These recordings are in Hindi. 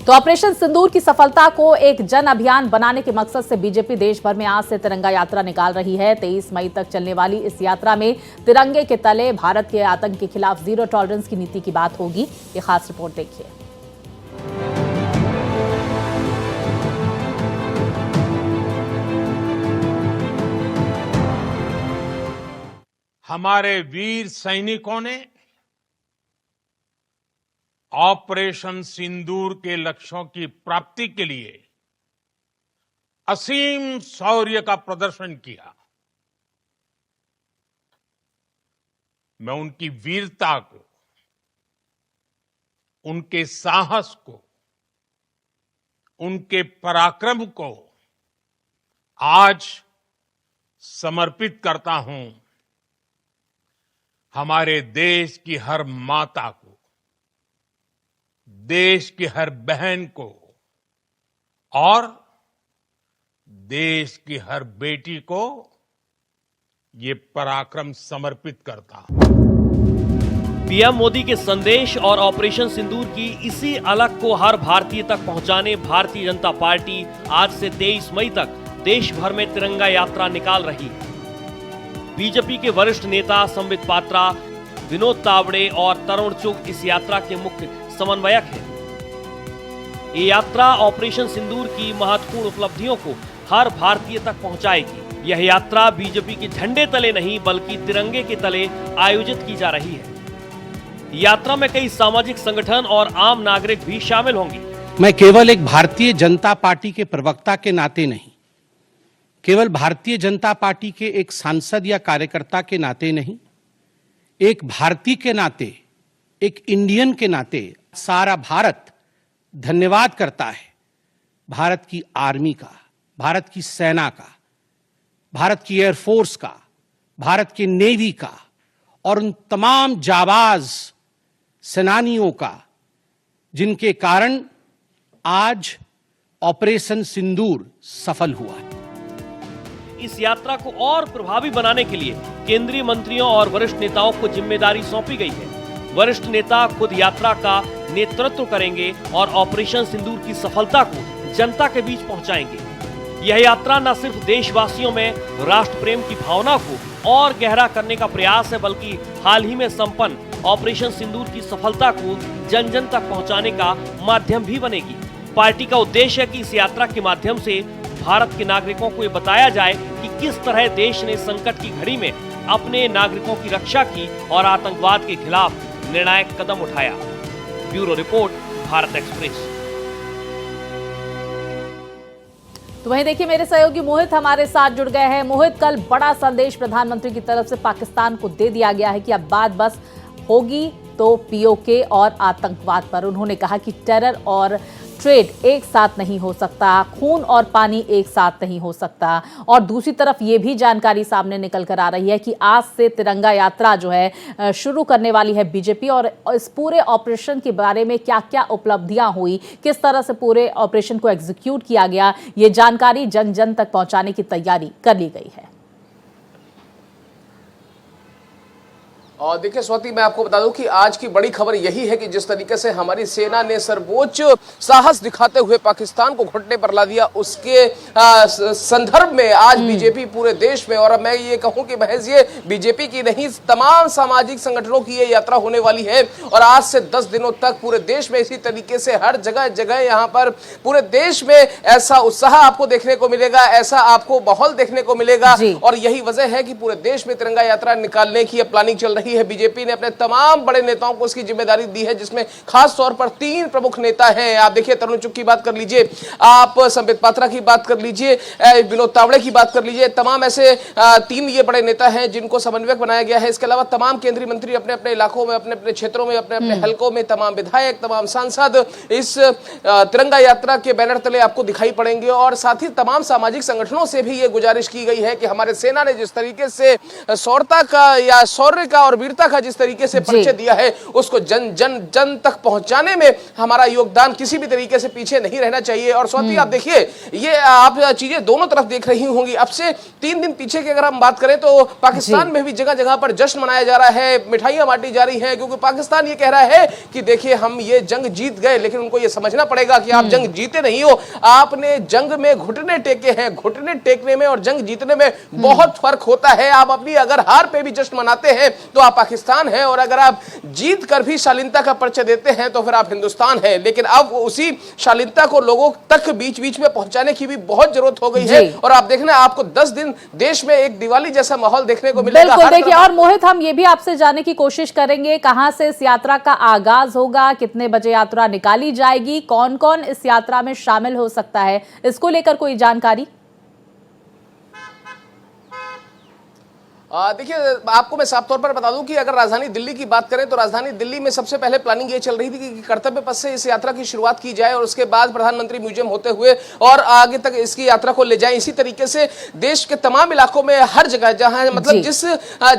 तो ऑपरेशन सिंदूर की सफलता को एक जन अभियान बनाने के मकसद से बीजेपी देश भर में आज से तिरंगा यात्रा निकाल रही है। 23 मई तक चलने वाली इस यात्रा में तिरंगे के तले भारत के आतंक के खिलाफ जीरो टॉलरेंस की नीति की बात होगी। ये खास रिपोर्ट देखिए। हमारे वीर सैनिकों ने ऑपरेशन सिंदूर के लक्ष्यों की प्राप्ति के लिए असीम शौर्य का प्रदर्शन किया। मैं उनकी वीरता को, उनके साहस को, उनके पराक्रम को आज समर्पित करता हूं हमारे देश की हर माता को, देश की हर बहन को और देश की हर बेटी को ये पराक्रम समर्पित करता हूं। पीएम मोदी के संदेश और ऑपरेशन सिंदूर की इसी अलख को हर भारतीय तक पहुंचाने भारतीय जनता पार्टी आज से 23 मई तक देश भर में तिरंगा यात्रा निकाल रही है। बीजेपी के वरिष्ठ नेता संबित पात्रा, विनोद तावड़े और तरुण चुग इस यात्रा के मुख्य समन्वयक है। ये यात्रा ऑपरेशन सिंदूर की महत्वपूर्ण उपलब्धियों को हर भारतीय तक पहुंचाएगी। यह यात्रा बीजेपी के झंडे तले नहीं बल्कि तिरंगे के तले आयोजित की जा रही है। यात्रा में कई सामाजिक संगठन और आम नागरिक भी शामिल होंगे। मैं केवल एक भारतीय जनता पार्टी के प्रवक्ता के नाते नहीं, केवल भारतीय जनता पार्टी के एक सांसद या कार्यकर्ता के नाते नहीं, एक भारतीय के नाते, एक इंडियन के नाते सारा भारत धन्यवाद करता है भारत की आर्मी का, भारत की सेना का, भारत की एयरफोर्स का, भारत की नेवी का और उन तमाम जाबाज सेनानियों का जिनके कारण आज ऑपरेशन सिंदूर सफल हुआ है। इस यात्रा को और प्रभावी बनाने के लिए केंद्रीय मंत्रियों और वरिष्ठ नेताओं को जिम्मेदारी सौंपी गई है। वरिष्ठ नेता खुद यात्रा का नेतृत्व करेंगे और ऑपरेशन सिंदूर की सफलता को जनता के बीच पहुंचाएंगे। यह यात्रा न सिर्फ देशवासियों में राष्ट्र प्रेम की भावना को और गहरा करने का प्रयास है, बल्कि हाल ही में संपन्न ऑपरेशन सिंदूर की सफलता को जन जन तक पहुंचाने का माध्यम भी बनेगी। पार्टी का उद्देश्य है कि इस यात्रा के माध्यम से भारत के नागरिकों को ये बताया जाए कि किस तरह देश ने संकट की घड़ी में अपने नागरिकों की रक्षा की और आतंकवाद के खिलाफ निर्णायक कदम उठाया। Bureau report, Bharat express. तो वहीं देखिए, मेरे सहयोगी मोहित हमारे साथ जुड़ गए हैं। मोहित, कल बड़ा संदेश प्रधानमंत्री की तरफ से पाकिस्तान को दे दिया गया है कि अब बात बस होगी तो पीओके और आतंकवाद पर। उन्होंने कहा कि टेरर और ट्रेड एक साथ नहीं हो सकता, खून और पानी एक साथ नहीं हो सकता। और दूसरी तरफ ये भी जानकारी सामने निकल कर आ रही है कि आज से तिरंगा यात्रा जो है शुरू करने वाली है बीजेपी। और इस पूरे ऑपरेशन के बारे में क्या क्या उपलब्धियां हुई, किस तरह से पूरे ऑपरेशन को एग्जीक्यूट किया गया, ये जानकारी जन जन तक पहुंचाने की तैयारी कर ली गई है। और देखिए स्वाति, मैं आपको बता दूं कि आज की बड़ी खबर यही है कि जिस तरीके से हमारी सेना ने सर्वोच्च साहस दिखाते हुए पाकिस्तान को घुटने पर ला दिया, उसके संदर्भ में आज बीजेपी पूरे देश में, और अब मैं ये कहूं कि महज ये बीजेपी की नहीं, तमाम सामाजिक संगठनों की ये यात्रा होने वाली है। और आज से 10 दिनों तक पूरे देश में इसी तरीके से हर जगह जगह यहाँ पर पूरे देश में ऐसा उत्साह आपको देखने को मिलेगा, ऐसा आपको माहौल देखने को मिलेगा। और यही वजह है कि पूरे देश में तिरंगा यात्रा निकालने की प्लानिंग चल रही है। बीजेपी ने अपने तमाम बड़े नेताओं को इसकी जिम्मेदारी दी है, जिसमें खास तौर पर 3 प्रमुख नेता हैं। आप देखिए, तरुण चुग की बात कर लीजिए, आप संबित पात्रा की बात कर लीजिए, विनोद तावड़े की बात कर लीजिए। तमाम ऐसे 3 ये बड़े नेता हैं जिनको समन्वयक बनाया गया है। इसके अलावा तमाम केंद्रीय मंत्री अपने अपने इलाकों में, अपने अपने क्षेत्रों में, अपने अपने हलकों में, तमाम विधायक, तमाम सांसद इस तिरंगा यात्रा के बैनर तले आपको दिखाई पड़ेंगे। और साथ ही तमाम सामाजिक संगठनों से भी ये गुजारिश की गई है कि हमारे सेना ने जिस तरीके से शौर्यता का या शौर्य का और और वीरता का जिस तरीके से परिचय दिया है, उसको जन जन जन तक पहुंचाने में हमारा योगदान किसी भी तरीके से पीछे नहीं रहना चाहिए। और स्वाति आप देखिए, ये आप चीजें दोनों तरफ देख रही होंगी। अब से 3 दिन पीछे की अगर हम बात करें तो पाकिस्तान में भी जगह जगह पर जश्न मनाया जा रहा है, मिठाइयां बांटी जा रही हैं, क्योंकि पाकिस्तान ये कह रहा है कि देखिए हम ये जंग जीत गए। लेकिन उनको ये समझना पड़ेगा कि आप जंग जीते नहीं हो, आपने जंग में घुटने टेके हैं। घुटने टेकने में और जंग जीतने में बहुत फर्क होता है। आप अपनी अगर हार पे भी जश्न मनाते हैं तो आप पाकिस्तान हैं, और अगर आप जीत कर भी शालीनता का परिचय देते हैं तो फिर आप हिंदुस्तान हैं। लेकिन अब उसी शालीनता को लोगों तक बीच बीच में पहुंचाने की भी बहुत जरूरत हो गई है। और आप देखना, आपको 10 दिन देश में एक दिवाली जैसा माहौल देखने को मिलेगा। बिल्कुल, देखिए, और मोहित, हम ये भी आपसे जानने की कोशिश करेंगे कहां से इस यात्रा का आगाज होगा, कितने बजे यात्रा निकाली जाएगी, कौन कौन इस यात्रा में शामिल हो सकता है, इसको लेकर कोई जानकारी? देखिए, आपको मैं साफ तौर पर बता दूं कि अगर राजधानी दिल्ली की बात करें तो राजधानी दिल्ली में सबसे पहले प्लानिंग ये चल रही थी कि कर्तव्य पथ से इस यात्रा की शुरुआत की जाए और उसके बाद प्रधानमंत्री म्यूजियम होते हुए और आगे तक इसकी यात्रा को ले जाए। इसी तरीके से देश के तमाम इलाकों में हर जगह, जहां मतलब जिस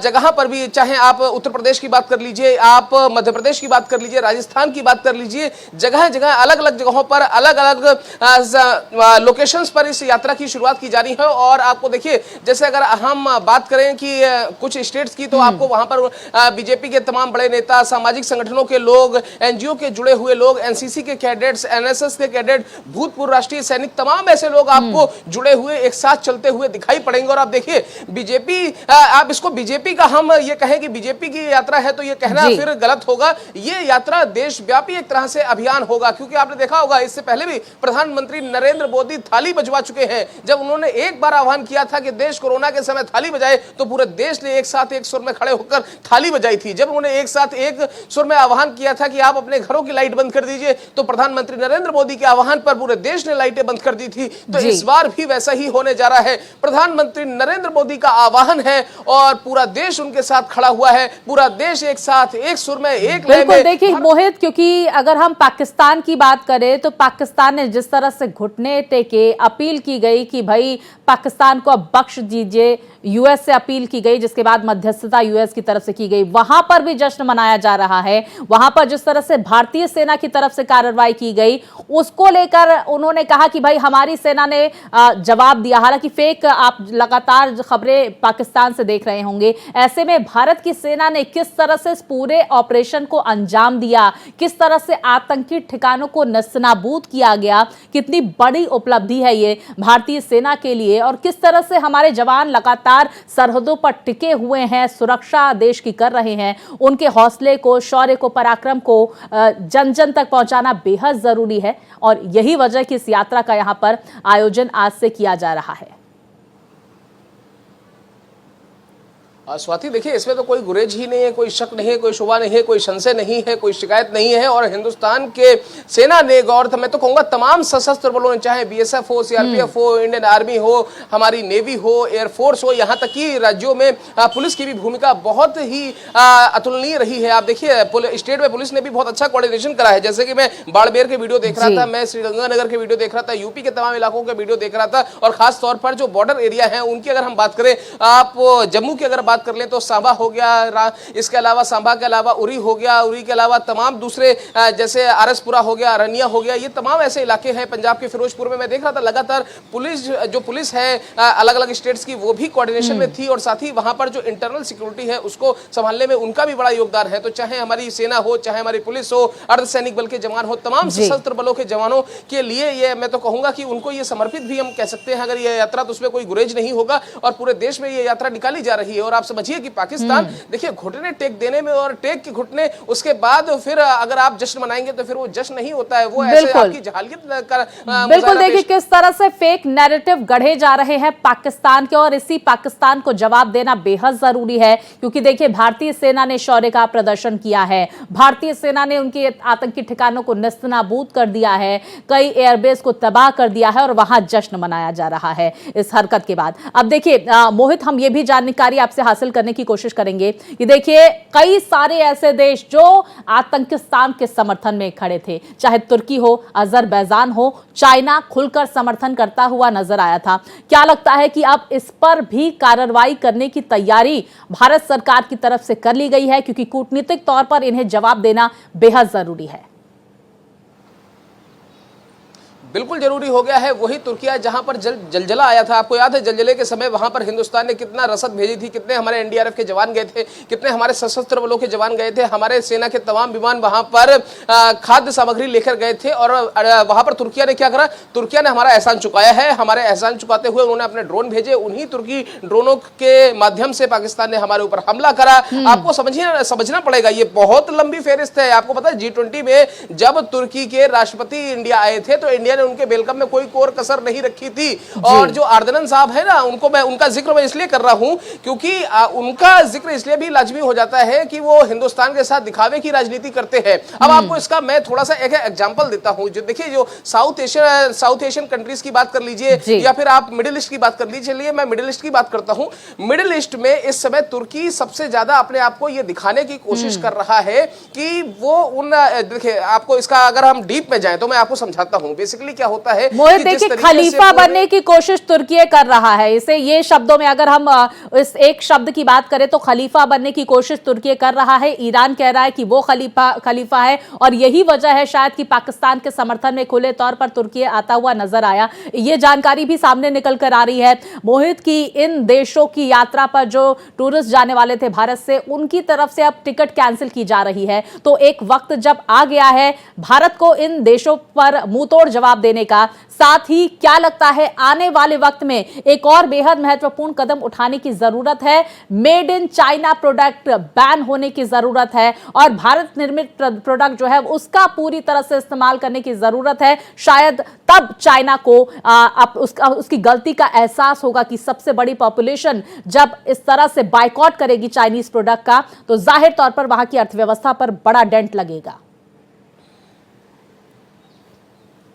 जगह पर भी, चाहे आप उत्तर प्रदेश की बात कर लीजिए, आप मध्य प्रदेश की बात कर लीजिए, राजस्थान की बात कर लीजिए, जगह जगह अलग अलग जगहों पर अलग अलग लोकेशंस पर इस यात्रा की शुरुआत की जा रही है। और आपको देखिए, जैसे अगर हम बात करें कि कुछ स्टेट्स की, तो आपको वहां पर बीजेपी के तमाम बड़े नेता, सामाजिक संगठनों के लोग, एनजीओ के जुड़े हुए लोग, एनसीसी के कैडेट्स, एनएसएस के कैडेट, भूतपूर्व राष्ट्रीय सैनिक, तमाम ऐसे लोग आपको जुड़े हुए एक साथ चलते हुए दिखाई पड़ेंगे। और आप देखिए, बीजेपी, आप इसको बीजेपी का हम ये कहें कि बीजेपी की यात्रा है तो ये कहना फिर गलत होगा। ये यात्रा देशव्यापी एक तरह से अभियान होगा, क्योंकि आपने देखा होगा इससे पहले भी प्रधानमंत्री नरेंद्र मोदी थाली बजवा चुके हैं। जब उन्होंने एक बार आह्वान किया था कि देश कोरोना के समय थाली बजाए, तो पूरे देश ने एक साथ एक सुर में खड़े होकर थाली बजाई थी। जब उन्होंने एक साथ एक सुर में आह्वान किया था कि आप अपने घरों की लाइट बंद कर दीजिए, तो प्रधानमंत्री नरेंद्र मोदी के आह्वान पर पूरे देश ने लाइटें बंद कर दी थी। तो इस बार भी वैसा ही होने जा रहा है। प्रधानमंत्री नरेंद्र मोदी का आह्वान है और पूरा देश उनके साथ खड़ा हुआ है। पूरा देश एक साथ एक सुर में, एक लय में। देखिए मोहित, क्योंकि अगर हम पाकिस्तान की बात करें तो पाकिस्तान ने जिस तरह से घुटने टेके, अपील की गई कि भाई पाकिस्तान को अब बख्श दीजिए, यूएस से अपील की गई, जिसके बाद मध्यस्थता यूएस की तरफ से की गई, वहां पर भी जश्न मनाया जा रहा है। वहां पर जिस तरह से भारतीय सेना की तरफ से कार्रवाई की गई, उसको लेकर उन्होंने कहा कि भाई हमारी सेना ने जवाब दिया। हालांकि फेक आप लगातार खबरें पाकिस्तान से देख रहे होंगे, ऐसे में भारत की सेना ने किस तरह से इस पूरे ऑपरेशन को अंजाम दिया, किस तरह से आतंकी ठिकानों को नस्तानाबूद किया गया, कितनी बड़ी उपलब्धि है ये भारतीय सेना के लिए, और किस तरह से हमारे जवान लगातार सरहदों पर टिके हुए हैं, सुरक्षा देश की कर रहे हैं। उनके हौसले को, शौर्य को, पराक्रम को जन जन तक पहुंचाना बेहद जरूरी है, और यही वजह कि इस यात्रा का यहां पर आयोजन आज से किया जा रहा है। स्वाति, देखिए, इसमें तो कोई गुरेज ही नहीं है, कोई शक नहीं है, कोई शुबा नहीं है, कोई संशय नहीं है, कोई शिकायत नहीं है। और हिंदुस्तान के सेना ने, और मैं तो कहूंगा तमाम सशस्त्र बलों ने, चाहे बीएसएफ हो, सीआरपीएफ हो, इंडियन आर्मी हो, हमारी नेवी हो, एयरफोर्स हो, यहाँ तक कि राज्यों में पुलिस की भी भूमिका बहुत ही अतुलनीय रही है। आप देखिए, स्टेट में पुलिस ने भी बहुत अच्छा कोऑर्डिनेशन करा है। जैसे कि मैं बाड़मेर के वीडियो देख रहा था, मैं श्रीगंगानगर के वीडियो देख रहा था, यूपी के तमाम इलाकों के वीडियो देख रहा था, और खास तौर पर जो बॉर्डर एरिया है उनकी अगर हम बात करें, आप जम्मू की अगर कर लें तो सांबा हो गया, इसके अलावा सांबा के अलावा उरी हो गया, उरी के अलावा तमाम दूसरे जैसे आरएसपुरा हो गया, अरनिया हो गया, ये तमाम ऐसे इलाके हैं। पंजाब के फिरोजपुर में मैं देख रहा था लगातार पुलिस है अलग अलग स्टेट्स की, वो भी कोऑर्डिनेशन में थी, और साथ ही वहां पर जो इंटरनल सिक्योरिटी है उसको संभालने में उनका भी बड़ा योगदान है। तो चाहे हमारी सेना हो, चाहे हमारी पुलिस हो, अर्धसैनिक बल के जवान हो, तमाम सशस्त्र बलों के जवानों के लिए ये मैं तो कहूंगा कि उनको ये समर्पित भी हम कह सकते हैं अगर ये यात्रा, तो उसमें कोई गुरेज नहीं होगा। और पूरे देश में ये यात्रा निकाली जा रही है। और आप समझिए कि पाकिस्तान देखिए घुटने टेक देने में, और टेक के घुटने, उसके बाद फिर अगर आप जश्न मनाएंगे तो फिर वो जश्न नहीं होता है, वो ऐसे आपकी जहालियत कर। बिल्कुल, देखिए किस तरह से फेक नैरेटिव गढ़े जा रहे हैं पाकिस्तान के, और इसी पाकिस्तान को जवाब देना बेहद जरूरी है। क्योंकि देखिए, भारतीय सेना ने शौर्य का प्रदर्शन किया है, भारतीय सेना ने उनके आतंकी ठिकानों को नस्तानाबूद कर दिया है, कई एयरबेस को तबाह कर दिया है, और वहां जश्न मनाया जा रहा है इस हरकत के बाद। अब देखिए मोहित, हम ये भी जानकारी आपसे हासिल हासिल करने की कोशिश करेंगे। ये देखिए, कई सारे ऐसे देश जो आतंकिस्तान के समर्थन में खड़े थे, चाहे तुर्की हो, अजरबैजान हो, चाइना खुलकर समर्थन करता हुआ नजर आया था। क्या लगता है कि अब इस पर भी कार्रवाई करने की तैयारी भारत सरकार की तरफ से कर ली गई है, क्योंकि कूटनीतिक तौर पर इन्हें जवाब देना बेहद जरूरी है? बिल्कुल जरूरी हो गया है। वही तुर्किया जहां पर जलजला आया था, आपको याद है जलजले के समय वहां पर हिंदुस्तान ने कितना रसद भेजी थी, कितने हमारे एनडीआरएफ के जवान गए थे, कितने हमारे सशस्त्र बलों के जवान गए थे, हमारे सेना के तमाम विमान वहां पर खाद्य सामग्री लेकर गए थे। और वहां पर तुर्किया ने क्या करा, तुर्किया ने हमारा एहसान चुकाया है। हमारे एहसान चुकाते हुए उन्होंने अपने ड्रोन भेजे, उन्हीं तुर्की ड्रोनों के माध्यम से पाकिस्तान ने हमारे ऊपर हमला करा। आपको समझना पड़ेगा, ये बहुत लंबी फेरिस्त है। आपको पता है G20 में जब तुर्की के राष्ट्रपति इंडिया आए थे तो इंडिया ने उनके वेलकम में कोई कोर कसर नहीं रखी थी। और जो अर्दनन साहब है ना, उनका जिक्र मैं इसलिए कर रहा हूं क्योंकि उनका जिक्र इसलिए भी लाजमी हो जाता है कि वो हिंदुस्तान के साथ दिखावे की राजनीति करते हैं। अब आपको इसका मैं थोड़ा सा एक एग्जांपल देता हूं। जो देखिए, जो साउथ एशियन कंट्रीज की बात कर लीजिए या फिर आप मिडिल ईस्ट की बात कर लीजिए। चलिए मैं मिडिल ईस्ट की बात करता हूं। मिडिल ईस्ट में इस समय तुर्की सबसे ज्यादा अपने आप को यह दिखाने की कोशिश कर रहा है कि वो देखिए, आपको इसका अगर हम डीप में जाएं तो मैं आपको समझाता हूं। बेसिकली क्या होता है, मोहित, देखिए खलीफा बनने की कोशिश तुर्की कर रहा है। इसे ये शब्दों में अगर हम इस एक शब्द की बात करें तो खलीफा बनने की कोशिश तुर्की कर रहा है। ईरान कह रहा है कि वो खलीफा है और यही वजह है शायद कि पाकिस्तान के समर्थन में खुले तौर पर तुर्की आता हुआ नजर आया। ये जानकारी भी सामने निकल कर आ रही है मोहित की इन देशों की यात्रा पर जो टूरिस्ट जाने वाले थे भारत से, उनकी तरफ से अब टिकट कैंसिल की जा रही है। तो एक वक्त जब आ गया है भारत को इन देशों पर मुंहतोड़ जवाब देने का। साथ ही क्या लगता है आने वाले वक्त में एक और बेहद महत्वपूर्ण कदम उठाने की जरूरत है। Made in China product ban होने की जरूरत है और भारत निर्मित प्रोडक्ट जो है उसका पूरी तरह से इस्तेमाल करने की जरूरत है। शायद तब चाइना को उसकी गलती का एहसास होगा कि सबसे बड़ी पॉपुलेशन जब इस तरह से बायकॉट करेगी चाइनीज प्रोडक्ट का, तो जाहिर तौर पर वहां की अर्थव्यवस्था पर बड़ा डेंट लगेगा।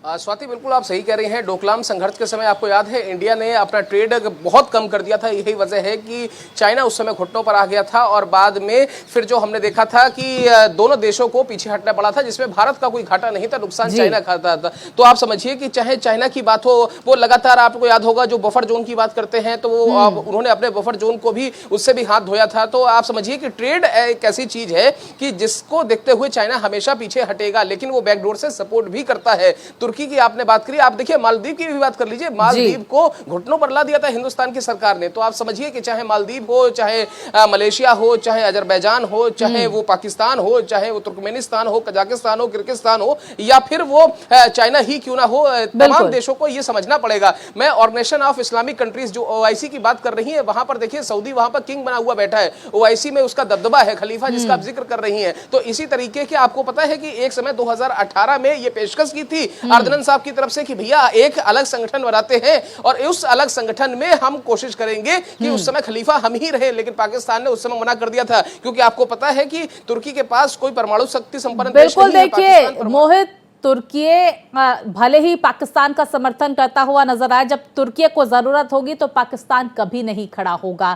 स्वाति, बिल्कुल आप सही कह रही हैं। डोकलाम संघर्ष के समय आपको याद है इंडिया ने अपना ट्रेड बहुत कम कर दिया था। यही वजह है कि चाइना उस समय घुटनों पर आ गया था और बाद में फिर जो हमने देखा था कि दोनों देशों को पीछे हटना पड़ा था, जिसमें भारत का कोई घाटा नहीं था, नुकसान चाइना खाता था। तो आप समझिए कि चाहे चाइना की बात हो, वो लगातार, आपको याद होगा जो बफर जोन की बात करते हैं तो उन्होंने अपने बफर जोन को भी उससे भी हाथ धोया था। तो आप समझिए कि ट्रेड एक ऐसी चीज है कि जिसको देखते हुए चाइना हमेशा पीछे हटेगा, लेकिन वो बैकडोर से सपोर्ट भी करता है। तुर्की की आपने बात करी, आप देखिए मालदीव की भी बात कर लीजिए। मालदीव को घुटनों पर ला दिया था हिंदुस्तान की सरकार ने। तो आप समझिए कि चाहे मालदीव हो, चाहे मलेशिया हो, चाहे अजरबैजान हो, चाहे वो पाकिस्तान हो, चाहे वो तुर्कमेनिस्तान हो, कजाकिस्तान हो, किर्गिस्तान हो, या फिर वो चाइना ही क्यों ना हो, तमाम देशों को यह समझना पड़ेगा। मैं ऑर्गेनाइजेशन ऑफ इस्लामिक कंट्रीज जो OIC की बात कर रही है, वहां पर देखिए सऊदी वहां पर किंग बना हुआ बैठा है। OIC में उसका दबदबा है, खलीफा जिसका आप जिक्र कर रही हैं। तो इसी तरीके के आपको पता है कि एक समय 2018 में यह पेशकश की थी अर्दनन साहब की तरफ से कि भैया एक अलग संगठन बनाते हैं और उस अलग संगठन में हम कोशिश करेंगे कि उस समय खलीफा हम ही रहे। लेकिन पाकिस्तान ने उस समय मना कर दिया था, क्योंकि आपको पता है कि तुर्की के पास कोई परमाणु शक्ति संपन्न देश नहीं है। देखिए मोहित, तुर्की भले ही पाकिस्तान का समर्थन करता हुआ नजर आए, जब तुर्की को जरूरत होगी तो पाकिस्तान कभी नहीं खड़ा होगा।